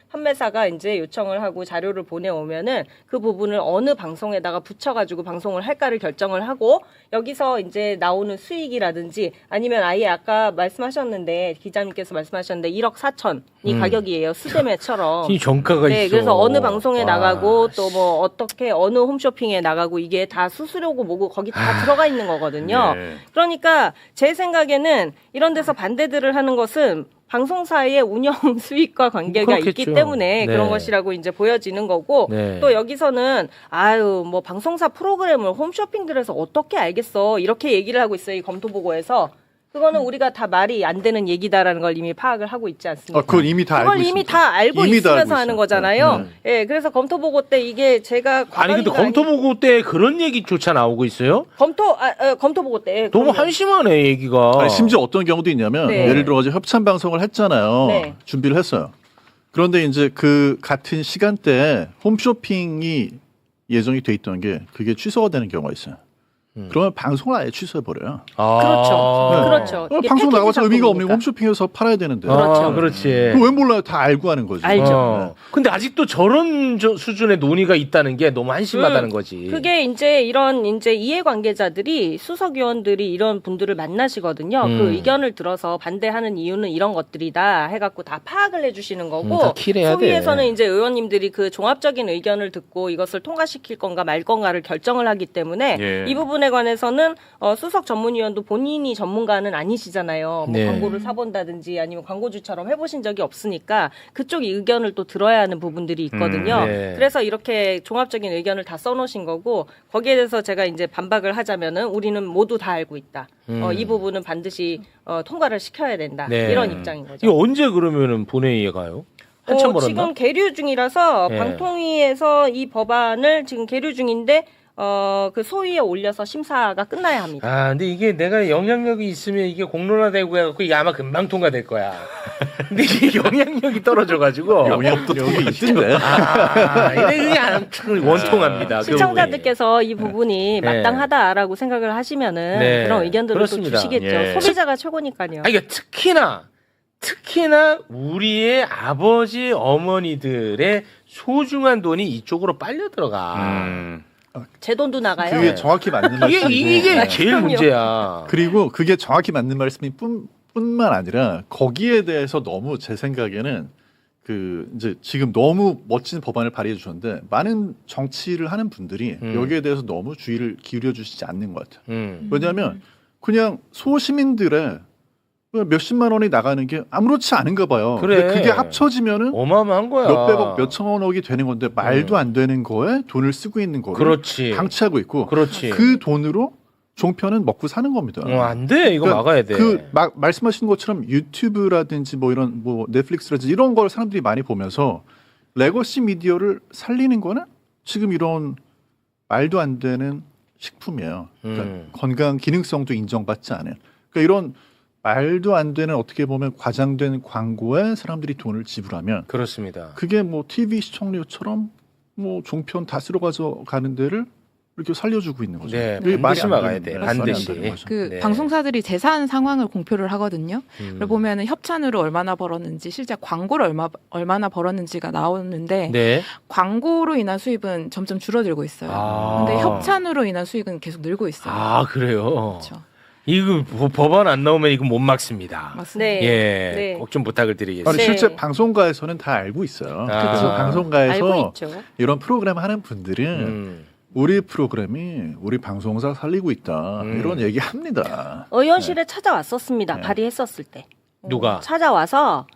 판매사가 이제 요청을 하고 자료를 보내오면은 그 부분을 어느 방송에다가 붙여가지고 방송을 할까를 결정을 하고 여기서 이제 나오는 수익이라든지 아니면 아예 아까 말씀하셨는데 기자님께서 말씀하셨는데 1억 4천이 가격이에요. 수대매처럼. 이 정가가 네, 있어. 그래서 어느 방송에 와, 나가고 또 뭐 어떻게 어느 홈쇼핑에 나가고 이게 다 수수료고 뭐고 거기 다 들어가 있는 거거든요. 네. 그러니까 제 생각에는 이런 데서 반대들을 하는 것은 방송사의 운영 수익과 관계가 그렇겠죠. 있기 때문에 네. 그런 것이라고 이제 보여지는 거고 네. 또 여기서는 뭐 방송사 프로그램을 홈쇼핑들에서 어떻게 알겠어 이렇게 얘기를 하고 있어요. 이 검토보고에서 그거는 우리가 다 말이 안 되는 얘기다라는 걸 이미 파악을 하고 있지 않습니까? 그건 이미 다 알고 그걸 있습니다. 이미 다 알고 이미 다 있으면서 알고 하는 있어요. 거잖아요. 예, 그래서 검토보고 때 이게 제가 아니 근데 검토보고 때 그런 얘기조차 나오고 있어요? 검토보고 때 너무 그럼요. 한심하네 얘기가. 아니, 심지어 어떤 경우도 있냐면 네. 예를 들어 어제 협찬 방송을 했잖아요. 네. 준비를 했어요. 그런데 이제 그 같은 시간대에 홈쇼핑이 예정이 돼 있던 게 그게 취소가 되는 경우가 있어요. 그러면 방송을 아예 취소해 버려요. 그렇죠. 네. 그렇죠. 이게 방송 패키지 나가서 의미가 없는 상품이니까. 홈쇼핑에서 팔아야 되는데. 그렇죠. 그렇지. 그거 왜 몰라요? 다 알고 하는 거지. 알죠. 근데 아직도 저런 수준의 논의가 있다는 게 너무 한심하다는 거지. 그게 이제 이런 이제 이해관계자들이 수석위원들이 이런 분들을 만나시거든요. 그 의견을 들어서 반대하는 이유는 이런 것들이다 해갖고 다 파악을 해주시는 거고 다 킬해야 소위에서는 돼. 이제 의원님들이 그 종합적인 의견을 듣고 이것을 통과시킬 건가 말 건가를 결정을 하기 때문에 예. 이 부분에 관해서는 수석 전문위원도 본인이 전문가는 아니시잖아요. 뭐 네. 광고를 사본다든지 아니면 광고주처럼 해보신 적이 없으니까 그쪽 의견을 또 들어야 하는 부분들이 있거든요. 네. 그래서 이렇게 종합적인 의견을 다 써놓으신 거고 거기에 대해서 제가 이제 반박을 하자면은 우리는 모두 다 알고 있다. 이 부분은 반드시 통과를 시켜야 된다. 네. 이런 입장인 거죠. 이거 언제 그러면은 본회의에 가요? 한참 멀었나? 지금 계류 중이라서 네. 방통위에서 이 법안을 지금 계류 중인데 그 소위에 올려서 심사가 끝나야 합니다. 아, 근데 이게 내가 영향력이 있으면 이게 공론화되고 해갖고 이게 아마 금방 통과될 거야. 근데 이게 영향력이 떨어져가지고. 영향도 여기 있던데. 이게 그게 안 원통합니다. 그 시청자들께서 이 부분이 네. 마땅하다라고 생각을 하시면은 네. 그런 의견들을 그렇습니다. 또 주시겠죠. 예. 소비자가 최고니까요. 아니, 그러니까 특히나 우리의 아버지 어머니들의 소중한 돈이 이쪽으로 빨려 들어가. 제 돈도 나가요. 그게 정확히 맞는 말씀이고. 이게 제일 그럼요. 문제야. 그리고 그게 정확히 맞는 말씀이 뿐만 아니라 거기에 대해서 너무 제 생각에는 그 이제 지금 너무 멋진 법안을 발의해 주셨는데 많은 정치를 하는 분들이 여기에 대해서 너무 주의를 기울여 주시지 않는 것 같아요. 왜냐하면 그냥 소시민들의 몇십만 원이 나가는 게 아무렇지 않은가 봐요. 그래. 근데 그게 합쳐지면은 어마어마한 거야. 몇백억, 몇천억이 되는 건데 말도 안 되는 거에 돈을 쓰고 있는 거를 그렇지. 방치하고 있고 그렇지. 그 돈으로 종편은 먹고 사는 겁니다. 안 돼. 이거 그러니까 막아야 돼. 말씀하신 것처럼 유튜브라든지 뭐 이런 뭐 넷플릭스라든지 이런 걸 사람들이 많이 보면서 레거시 미디어를 살리는 거는 지금 이런 말도 안 되는 식품이에요. 그러니까 건강 기능성도 인정받지 않은. 그러니까 이런 말도 안 되는 어떻게 보면 과장된 광고에 사람들이 돈을 지불하면 그렇습니다. 그게 뭐 TV 시청료처럼 뭐 종편 다스려 가져가는 데를 이렇게 살려주고 있는 거죠. 네, 이게 말이 반드시 안 막아야 되는 돼. 거예요. 말이 안 반드시. 되는 거죠. 그 네. 방송사들이 재산 상황을 공표를 하거든요. 그걸 보면은 협찬으로 얼마나 벌었는지 실제 광고를 얼마나 벌었는지가 나오는데 네. 광고로 인한 수입은 점점 줄어들고 있어요. 근데 협찬으로 인한 수익은 계속 늘고 있어요. 그래요. 그렇죠. 이거 법안 안 나오면 이거 못 막습니다. 맞습니다. 네. 예, 네. 꼭 좀 부탁을 드리겠습니다. 아니, 네. 실제 방송가에서는 다 알고 있어요. 그래서 알고 방송가에서 있죠. 이런 프로그램 하는 분들은 우리 프로그램이 우리 방송사 살리고 있다 이런 얘기 합니다. 의원실에 찾아왔었습니다. 발의했었을 때. 누가? 찾아와서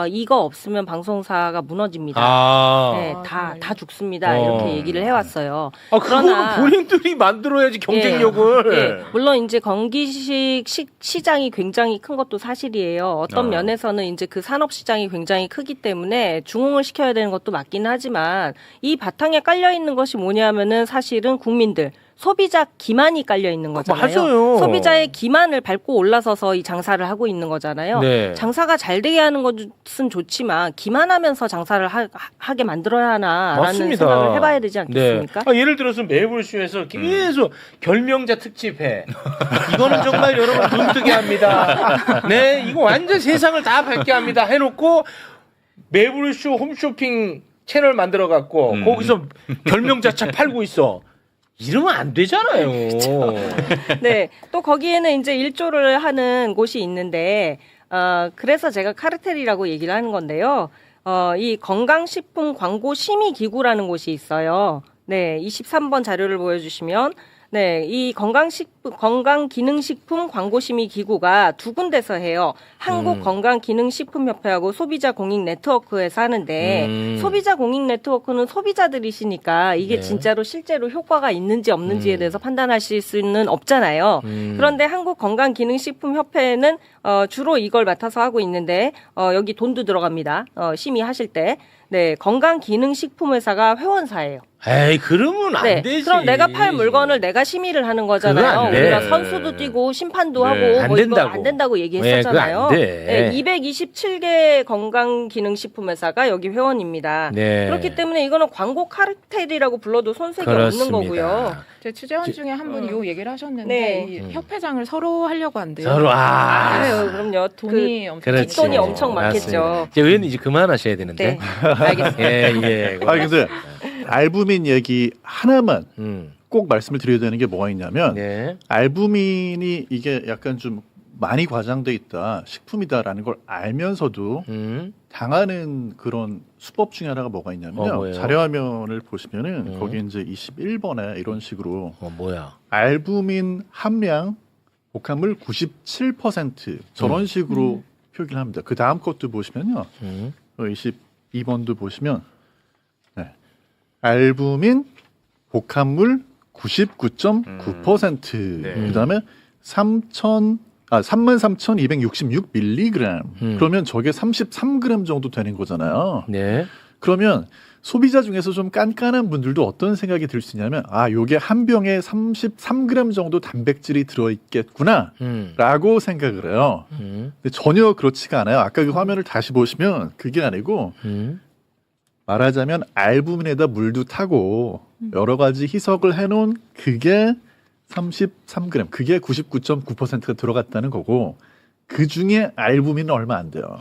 이거 없으면 방송사가 무너집니다. 네, 다 죽습니다. 이렇게 얘기를 해왔어요. 그러나 본인들이 만들어야지 경쟁력을. 예, 물론 이제 건기식 시장이 굉장히 큰 것도 사실이에요. 어떤 면에서는 이제 그 산업 시장이 굉장히 크기 때문에 중흥을 시켜야 되는 것도 맞긴 하지만 이 바탕에 깔려 있는 것이 뭐냐면은 사실은 국민들. 소비자 기만이 깔려 있는 거잖아요. 맞아요. 소비자의 기만을 밟고 올라서서 이 장사를 하고 있는 거잖아요. 네. 장사가 잘 되게 하는 것은 좋지만 기만하면서 장사를 하게 만들어야 하나라는 맞습니다. 생각을 해봐야 되지 않겠습니까? 네. 예를 들어서 매불쇼에서 계속 결명자 특집해. 이거는 정말 여러분 눈뜨게 합니다. 네, 이거 완전 세상을 다 밝게 합니다. 해놓고 매불쇼 홈쇼핑 채널 만들어갖고 거기서 결명자차 팔고 있어. 이러면 안 되잖아요. 네, 또 거기에는 이제 일조를 하는 곳이 있는데, 그래서 제가 카르텔이라고 얘기를 하는 건데요. 이 건강식품 광고 심의 기구라는 곳이 있어요. 네, 23번 자료를 보여주시면, 네, 이 건강기능식품 광고심의 기구가 두 군데서 해요. 한국건강기능식품협회하고 소비자공익네트워크에서 하는데 소비자공익네트워크는 소비자들이시니까 이게 진짜로 실제로 효과가 있는지 없는지에 대해서 판단하실 수는 없잖아요. 그런데 한국건강기능식품협회는 주로 이걸 맡아서 하고 있는데 여기 돈도 들어갑니다. 심의하실 때. 네, 건강기능식품회사가 회원사예요. 에이, 그러면 안 네, 되지. 그럼 내가 팔 물건을 내가 심의를 하는 거잖아요. 우리가 선수도 뛰고 심판도 하고 안 뭐 이거 된다고. 안 된다고 얘기했었잖아요. 그거 안 돼. 네, 227개 건강기능식품회사가 여기 회원입니다. 네. 그렇기 때문에 이거는 광고 카르텔이라고 불러도 손색이 없는 거고요. 제 취재원 중에 한 분이 요 얘기를 하셨는데 네. 이 협회장을 서로 하려고 한대요. 서로 그럼요. 돈이 엄청 그렇지. 뒷돈이 엄청 맞습니다. 많겠죠. 이제 의원님 이제 그만하셔야 되는데. 네, 알겠습니다. 예. 근데 알부민 얘기 하나만 음. 꼭 말씀을 드려야 되는 게 뭐가 있냐면 네. 알부민이 이게 약간 좀 많이 과장돼 있다, 식품이다라는 걸 알면서도 당하는 그런 수법 중에 하나가 뭐가 있냐면요. 뭐예요? 자료화면을 보시면은 거기 이제 21번에 이런 식으로 뭐야? 알부민 함량 복합물 97% 저런 식으로 표기를 합니다. 그 다음 것도 보시면요. 22번도 보시면 알부민 복합물 99.9%. 그다음에 33,266mg. 그러면 저게 33g 정도 되는 거잖아요. 네. 그러면 소비자 중에서 좀 깐깐한 분들도 어떤 생각이 들 수 있냐면 요게 한 병에 33g 정도 단백질이 들어있겠구나라고 생각을 해요. 근데 전혀 그렇지가 않아요. 아까 그 화면을 다시 보시면 그게 아니고 말하자면 알부민에다 물도 타고 여러 가지 희석을 해놓은 그게 33g, 그게 99.9%가 들어갔다는 거고 그 중에 알부민은 얼마 안 돼요.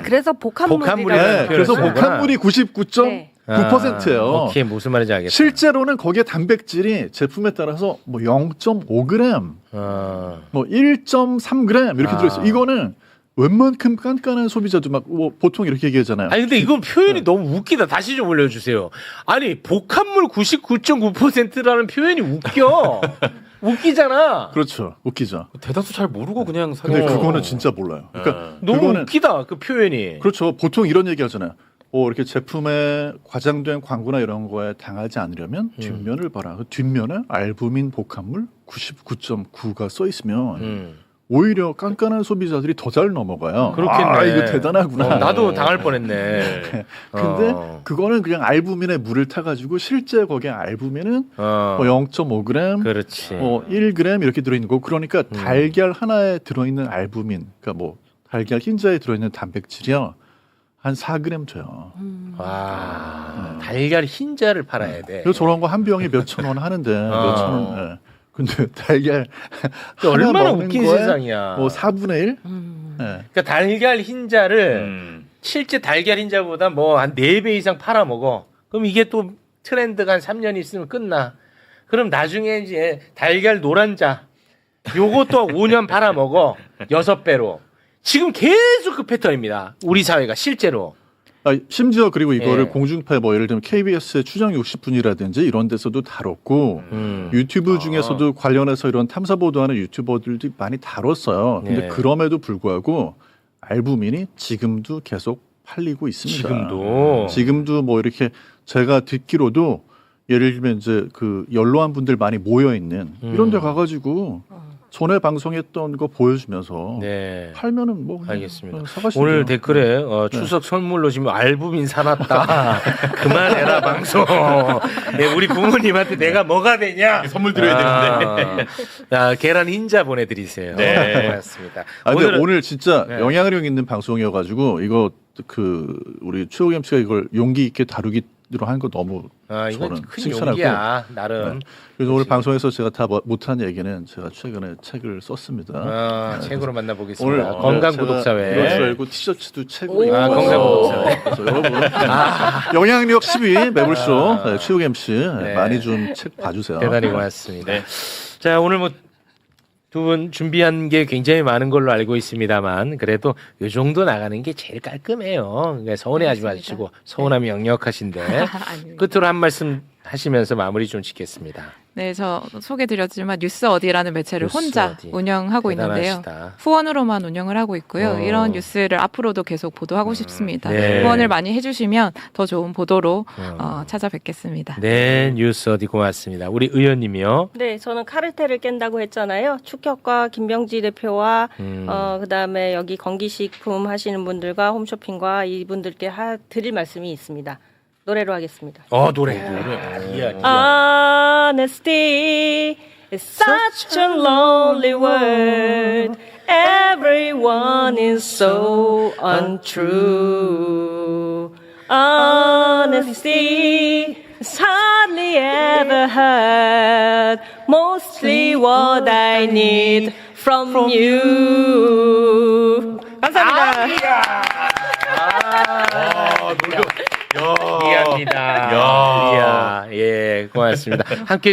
그래서 복합물이라고. 네, 그래서 그렇구나. 복합물이 99.9%예요. 오케이, 무슨 말인지 알겠다. 실제로는 거기에 단백질이 제품에 따라서 뭐 0.5g, 뭐 1.3g 이렇게 들어있어요. 이거는 웬만큼 깐깐한 소비자도 막 보통 이렇게 얘기하잖아요. 아니 근데 이건 표현이 너무 웃기다. 다시 좀 올려주세요. 아니 복합물 99.9%라는 표현이 웃겨. 웃기잖아. 그렇죠. 웃기죠. 대다수 잘 모르고 그냥 근데 사는 그거는 진짜 몰라요. 그러니까 너무 그거는 웃기다. 그 표현이. 그렇죠. 보통 이런 얘기 하잖아요. 이렇게 제품에 과장된 광고나 이런 거에 당하지 않으려면 뒷면을 봐라. 그 뒷면에 알부민 복합물 99.9가 써 있으면 오히려 깐깐한 소비자들이 더 잘 넘어가요. 그렇겠네. 이거 대단하구나. 나도 당할 뻔했네. 근데 그거는 그냥 알부민에 물을 타가지고 실제 거기에 알부민은 뭐 0.5g, 그렇지. 1g 이렇게 들어있는 거고 그러니까 달걀 하나에 들어있는 알부민, 그러니까 뭐 달걀 흰자에 들어있는 단백질이요 한 4g 줘요. 와, 달걀 흰자를 팔아야 돼. 그래서 저런 거 한 병에 몇천 원 하는데 몇천 원. 네. 근데 달걀 얼마나 먹는 웃긴 거에 세상이야. 뭐 4분의 1? 네. 그러니까 달걀 흰자를 실제 달걀 흰자보다 뭐 한 4배 이상 팔아 먹어. 그럼 이게 또 트렌드가 한 3년 있으면 끝나. 그럼 나중에 이제 달걀 노란자 요것도 5년 팔아 먹어. 6배로. 지금 계속 그 패턴입니다. 우리 사회가 실제로. 심지어 그리고 이거를 예. 공중파 뭐 예를 들면 KBS의 추정 60분이라든지 이런 데서도 다뤘고 유튜브 중에서도 관련해서 이런 탐사 보도하는 유튜버들도 많이 다뤘어요. 근데 예. 그럼에도 불구하고 알부민이 지금도 계속 팔리고 있습니다. 지금도 뭐 이렇게 제가 듣기로도 예를 들면 이제 그 연로한 분들 많이 모여 있는 이런 데 가가지고 전에 방송했던 거 보여주면서 네. 팔면은 뭐 그냥 알겠습니다. 사가시면 오늘 돼요. 댓글에 추석 선물로 지금 알부민 사놨다. 그만해라 방송. 네, 우리 부모님한테 내가 뭐가 되냐? 선물 드려야 되는데. 자, 계란 흰자 보내드리세요. 네. 고맙습니다. 근데 오늘 진짜 네. 영향력 있는 방송이어가지고 이거 그 우리 최욱 MC가 이걸 용기 있게 다루기로 한 거 너무 이건 저는 큰 칭찬하고. 용기야 나름. 네. 그래서 오늘 그렇지. 방송에서 제가 다 못한 얘기는 제가 최근에 책을 썼습니다. 책으로 만나보겠습니다. 오늘 건강 제가 구독사회. 이럴 줄 알고 티셔츠도 책으로 입고 건강 구독사회. 그래서 여러분 영향력 10위 매불쇼 네, 최욱 MC 네. 많이 좀 책 봐주세요. 대단히 고맙습니다. 자, 오늘 뭐 두 분 준비한 게 굉장히 많은 걸로 알고 있습니다만 그래도 요 정도 나가는 게 제일 깔끔해요. 그러니까 서운해하지 마시고 서운함이 역력하신데 아닙니다. 끝으로 한 말씀 하시면서 마무리 좀 짓겠습니다. 네, 저 소개드렸지만 뉴스 어디라는 매체를 뉴스 혼자 어디. 운영하고 있는데요. 대단하시다. 후원으로만 운영을 하고 있고요. 이런 뉴스를 앞으로도 계속 보도하고 싶습니다. 네. 후원을 많이 해주시면 더 좋은 보도로 찾아뵙겠습니다. 네, 뉴스 어디 고맙습니다. 우리 의원님이요. 네, 저는 카르텔을 깬다고 했잖아요. 축협과 김병지 대표와 그다음에 여기 건기식품 하시는 분들과 홈쇼핑과 이분들께 드릴 말씀이 있습니다. 노래로 하겠습니다. 노래. Honesty is such a lonely word. Everyone is so untrue. Honesty is hardly ever heard. Mostly what I need from you. 감사합니다. 이해합니다. 예, 고맙습니다. 함께